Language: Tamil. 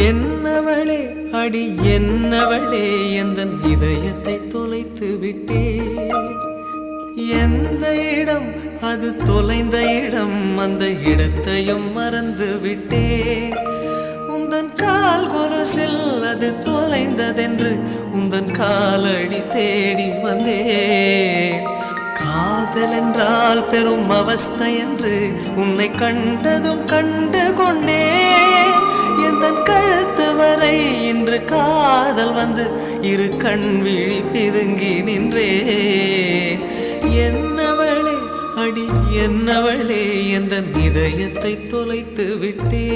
என்னவளே அடி என்னவளே எந்தன் இதயத்தை தொலைத்து விட்டே. எந்த இடம் அது தொலைந்த இடம், அந்த இடத்தையும் மறந்து விட்டே. உந்தன் கால் கொலுசில் அது தொலைந்ததென்று உந்தன் காலடி தேடி வந்தேன். காதல் என்றால் பெரும் அவஸ்தை என்று உன்னை கண்டதும் கண்டு கொண்டேன். எந்தன் கழுத்து வரை இன்று காதல் வந்து இரு கண் விழி பிதுங்கி நின்றேன். என்னவளே அடி என்னவளே எந்தன் இதயத்தை தொலைத்து விட்டே.